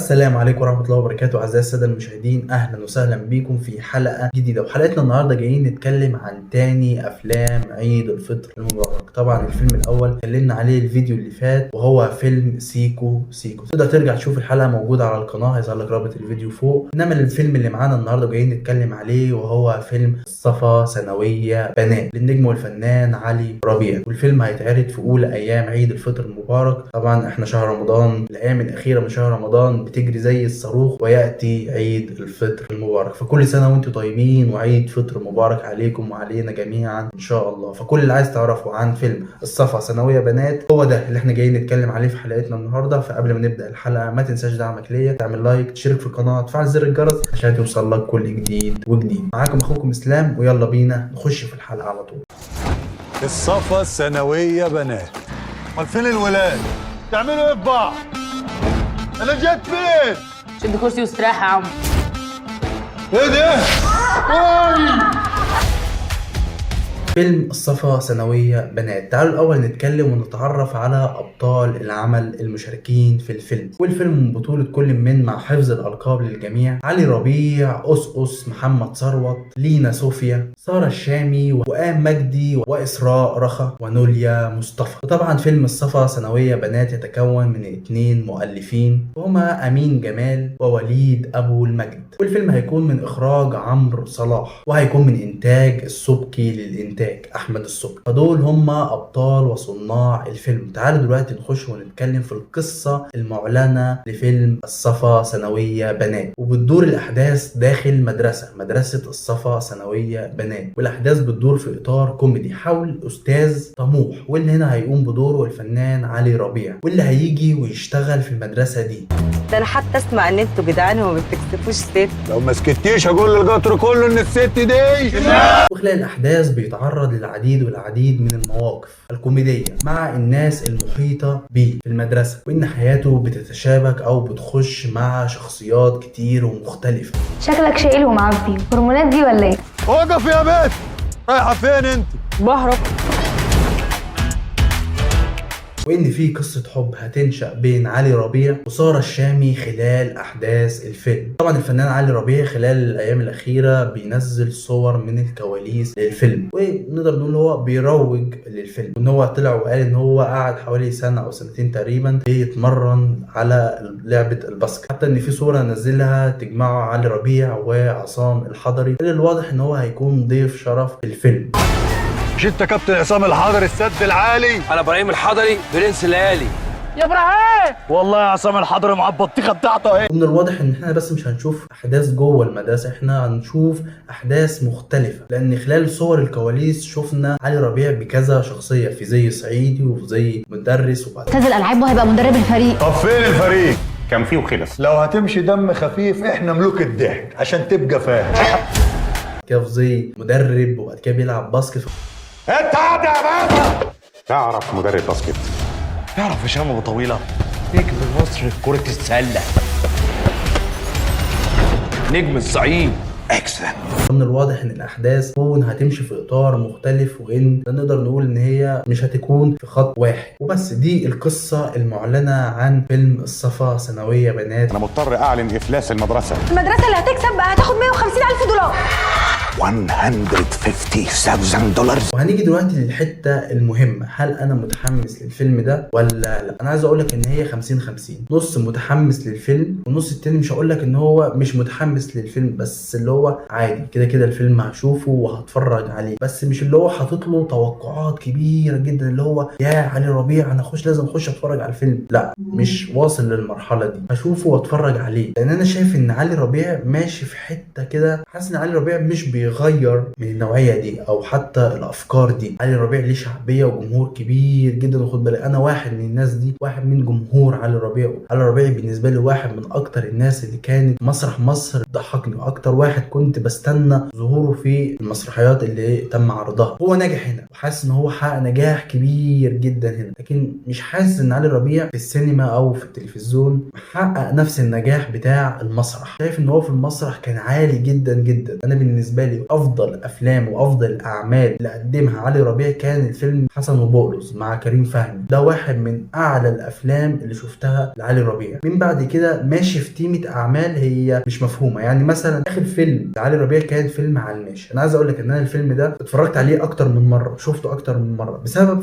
السلام عليكم ورحمة الله وبركاته أعزائي السادة المشاهدين، أهلا وسهلا بيكم في حلقة جديدة. وحلقتنا النهاردة جايين نتكلم عن تاني أفلام عيد الفطر المبارك. طبعا الفيلم الأول اتكلمنا عليه الفيديو اللي فات وهو فيلم سيكو سيكو، تقدر ترجع تشوف الحلقة موجودة على القناة، هيظهر لك رابط الفيديو فوق. إنما الفيلم اللي معانا النهاردة جايين نتكلم عليه وهو فيلم الصفا ثانوية بنات للنجم والفنان علي ربيع، والفيلم هيتعرض في أولى أيام عيد الفطر المبارك. طبعا إحنا شهر رمضان، الأيام الأخيرة من شهر رمضان بتجري زي الصاروخ ويأتي عيد الفطر المبارك، فكل سنة وانتم طيبين وعيد فطر مبارك عليكم وعلينا جميعا إن شاء الله. فكل اللي عايز تعرفه عن فيلم الصفا ثانوية بنات هو ده اللي احنا جايين نتكلم عليه في حلقتنا النهاردة. فقبل ما نبدأ الحلقة ما تنساش دعمك ليا، تعمل لايك، تشترك في القناة، تفعل زر الجرس عشان توصل لك كل جديد وجديد. معاكم أخوكم إسلام، ويلا بينا نخش في الحلقة على طول. الصفا ثانوية بنات. امال فين الولاد؟ تعملوا ايه في بعض؟ انا جيت فين؟ شد كرسي واستراحة يا عم. ايه ده؟ فيلم الصفا ثانوية بنات. تعالوا الأول نتكلم ونتعرف على أبطال العمل المشاركين في الفيلم. والفيلم من بطولة كل من مع حفظ الألقاب للجميع: علي ربيع، أس، محمد ثروت، لينا صوفيا، سارة الشامي، وآم مجدي، وإسراء رخا، ونوليا مصطفى. وطبعا فيلم الصفا ثانوية بنات يتكون من 2 مؤلفين وهما أمين جمال ووليد أبو المجد، والفيلم هيكون من إخراج عمرو صلاح، وهيكون من إنتاج السبكي للإنتاج احمد السبكي. فدول هم ابطال وصناع الفيلم. تعالوا دلوقتي نخش ونتكلم في القصه المعلنه لفيلم الصفا ثانويه بنات. وبتدور الاحداث داخل مدرسه الصفا ثانويه بنات، والاحداث بتدور في اطار كوميدي حول استاذ طموح، واللي هنا هيقوم بدوره الفنان علي ربيع، واللي هيجي ويشتغل في المدرسه دي. ده انا حتى اسمع ان انتوا جدعان وما بتكسفوش ست. لو ما سكتيش هقول للقطر كله ان الست دي. وخلال الاحداث بيتعرض للعديد من المواقف الكوميديه مع الناس المحيطه بيه في المدرسه، وان حياته بتتشابك او بتخش مع شخصيات كتير ومختلفه. شكلك شايل ومعبي هرمونات دي ولا ايه؟ وقف يا بنت، رايحه فين انت؟ بهرب. وإن في قصة حب هتنشأ بين علي ربيع وسارة الشامي خلال أحداث الفيلم. طبعا الفنان علي ربيع خلال الأيام الأخيرة بينزل صور من الكواليس للفيلم، ونقدر نقول هو بيروج للفيلم، وإن هو طلع وقال إن هو قعد حوالي سنة أو سنتين تقريبا بيتمرن على لعبة الباسكت، حتى إن في صورة نزلها تجمعه علي ربيع وعصام الحضري، اللي الواضح إن هو هيكون ضيف شرف في الفيلم. مش انت كابتن عصام الحضري السد العالي؟ انا ابراهيم الحضري برنس الليالي. يا ابراهيم والله يا عصام الحضري مع البطيخه بتاعته اهي. ومن الواضح ان احنا بس مش هنشوف احداث جوه المدرسه، احنا هنشوف احداث مختلفه، لان خلال صور الكواليس شفنا علي ربيع بكذا شخصيه، في زي صعيدي وفي زي مدرس، وبعد استاذ الالعاب وهيبقى مدرب الفريق. طب فين الفريق؟ كان فيه وخلص. لو هتمشي دم خفيف احنا ملوك الضحك عشان تبقى فاهم. كده في زي مدرب، وبعد كده بيلعب باسكت. انت قاعد يا بابا. تعرف مدرب باسكت؟ تعرف هشام ابو طويله؟ نجم مصر في كره السله، نجم الصعيد. اكسلنت. من الواضح ان الاحداث تكون هتمشي في اطار مختلف، وان نقدر نقول ان هي مش هتكون في خط واحد وبس. دي القصه المعلنه عن فيلم الصفا ثانويه بنات. انا مضطر اعلن افلاس المدرسه. المدرسه اللي هتكسب هتاخد 150,000 دولار. $150,000. وهنيجي دلوقتي للحته المهمه: هل انا متحمس للفيلم ده ولا لا؟ انا عايز اقول لك ان هي 50-50، نص متحمس للفيلم والنص التاني مش هقول لك ان هو مش متحمس للفيلم، بس اللي هو عادي كده الفيلم هشوفه وهتفرج عليه، بس مش اللي هو حاطط له توقعات كبيره جدا اللي هو يا علي ربيع انا لازم اخش اتفرج على الفيلم. لا، مش واصل للمرحله دي، هشوفه واتفرج عليه، لان انا شايف ان علي ربيع ماشي في حته كده، حاسس ان علي ربيع مش بيغير من النوعيه دي او حتى الافكار دي. علي ربيع ليه شعبيه وجمهور كبير جدا، وخد بالك انا واحد من الناس دي، واحد من جمهور علي ربيع. علي ربيع بالنسبه لي واحد من اكتر الناس اللي كانت مسرح مصر ضحكني، واكتر واحد كنت بستنى ظهوره في المسرحيات اللي تم عرضها. هو ناجح هنا وحاسس ان هو حقق نجاح كبير جدا هنا، لكن مش حاسس ان علي ربيع في السينما او في التلفزيون محقق نفس النجاح بتاع المسرح. شايف ان هو في المسرح كان عالي جدا. انا بالنسبه لي لي افضل افلام وافضل الاعمال اللي قدمها علي ربيع كان الفيلم حسن وبقلص مع كريم فهمي. ده واحد من اعلى الافلام اللي شفتها لعلي ربيع. من بعد كده ماشي في تيمة اعمال هي مش مفهومه. يعني مثلا اخر فيلم لعلي ربيع كان فيلم على الماشي. انا عايز اقول لك ان انا الفيلم ده اتفرجت عليه اكتر من مره، شفته اكتر من مره بسبب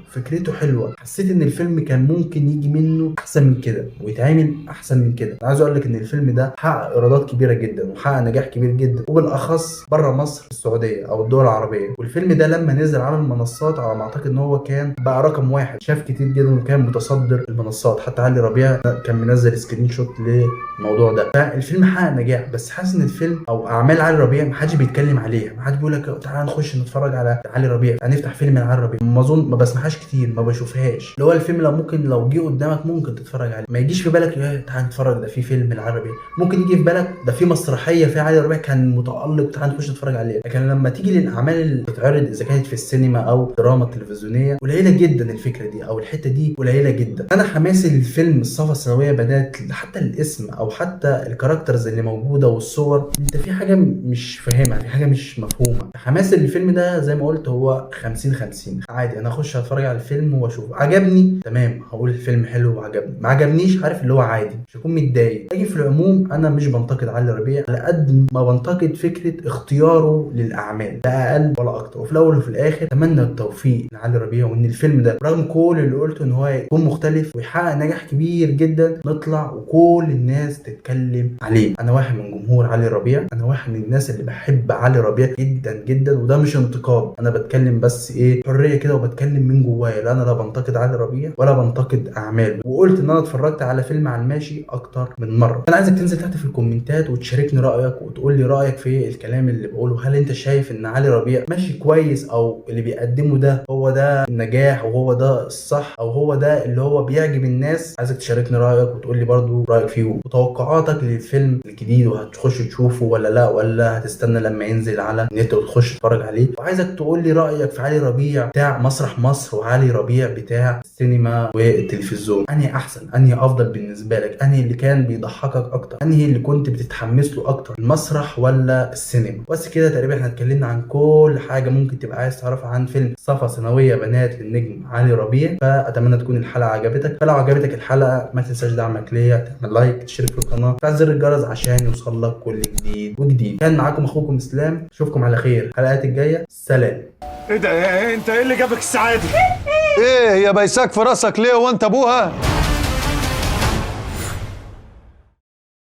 فكرته حلوه. حسيت ان الفيلم كان ممكن يجي منه احسن من كده ويتعمل احسن من كده. انا عايز اقول لك ان الفيلم ده حقق ايرادات كبيره جدا وحقق نجاح كبير جدا، وبالاخص بره مصر، السعوديه او الدول العربيه. والفيلم ده لما نزل على المنصات على ما اعتقد ان هو كان بقى رقم واحد، شاف كتير جدا وكان متصدر المنصات. حتى علي ربيع كان منزل سكرين شوت للموضوع ده. فالفيلم حقق نجاح. بس حاسس ان الفيلم او اعمال علي ربيع محدش بيتكلم عليها، محدش بيقول لك تعالى نخش نتفرج على علي ربيع، هنفتح فيلم علي ربيع. ما اظن ما بسمعهاش كتير، ما بشوفهاش. اللي هو الفيلم لو جه قدامك ممكن تتفرج عليه، ما يجيش في بالك تعالى نتفرج ده في فيلم لعلي ربيع. ممكن يجي في بالك ده في مسرحيه في علي ربيع كان متالق تعالى نخش نتفرج عليها. لكن لما تيجي للاعمال اللي بتتعرض اذا كانت في السينما او دراما تلفزيونيه، قليله جدا الفكره دي او الحته دي قليله جدا. انا حماسي للفيلم الصفا الثانويه بنات حتى الاسم او حتى الكاركترز اللي موجوده والصور، انت في حاجه مش فاهمها، في حاجه مش مفهومه. حماسي للفيلم ده زي ما قلت هو 50-50 عادي. انا اخش اتفرج على الفيلم واشوف عجبني تمام هقول الفيلم حلو وعجبني، ما عجبنيش عارف اللي هو عادي، مش هكون متضايق. اجي في العموم انا مش بنتقد علي ربيع على قد ما بنتقد فكره اختياره للاعمال، لا اقل ولا اكتر. وفي الاول وفي الاخر اتمنى التوفيق لعلي ربيع، وان الفيلم ده رغم كل اللي قلته ان هو يكون مختلف ويحقق نجاح كبير جدا، نطلع وكل الناس تتكلم عليه. انا واحد من جمهور علي ربيع، انا واحد من الناس اللي بحب علي ربيع جدا جدا، وده مش انتقاد، انا بتكلم بس حريه كده وبتكلم من جوايا. لا انا لا بنتقد علي ربيع ولا بنتقد اعماله. وقلت ان انا اتفرجت على فيلم على الماشي اكتر من مره. انا عايزك تنزل تحت في الكومنتات وتشاركني رايك وتقول لي رايك في الكلام اللي بقوله. هل انت شايف ان علي ربيع ماشي كويس او اللي بيقدمه ده هو ده النجاح وهو ده الصح او هو ده اللي هو بيعجب الناس؟ عايزك تشاركني رايك وتقول لي برضو رايك فيه وتوقعاتك للفيلم الجديد، وهتخش تشوفه ولا لا، ولا هتستنى لما ينزل على النت وتخش تتفرج عليه. وعايزك تقول لي رايك في علي ربيع بتاع مسرح مصر وعلي ربيع بتاع السينما والتلفزيون. انهي احسن، انهي افضل بالنسبه لك، انهي اللي كان بيضحكك اكتر، انهي اللي كنت بتتحمس له اكتر، المسرح ولا السينما؟ بس كده تقريبا احنا اتكلمنا عن كل حاجه ممكن تبقى عايز تعرفها عن فيلم صفا ثانويه بنات للنجم علي ربيع. فاتمنى تكون الحلقه عجبتك. فلو عجبتك الحلقه ما تنساش دعمك ليا، تعمل لايك، تشترك في القناه، تفعل زر الجرس عشان يوصل لك كل جديد وجديد. كان معاكم اخوكم اسلام، اشوفكم على خير الحلقات الجايه. سلام. ايه ده؟ انت ايه اللي جابك السعاده؟ ايه هي بايساك في راسك ليه وانت ابوها؟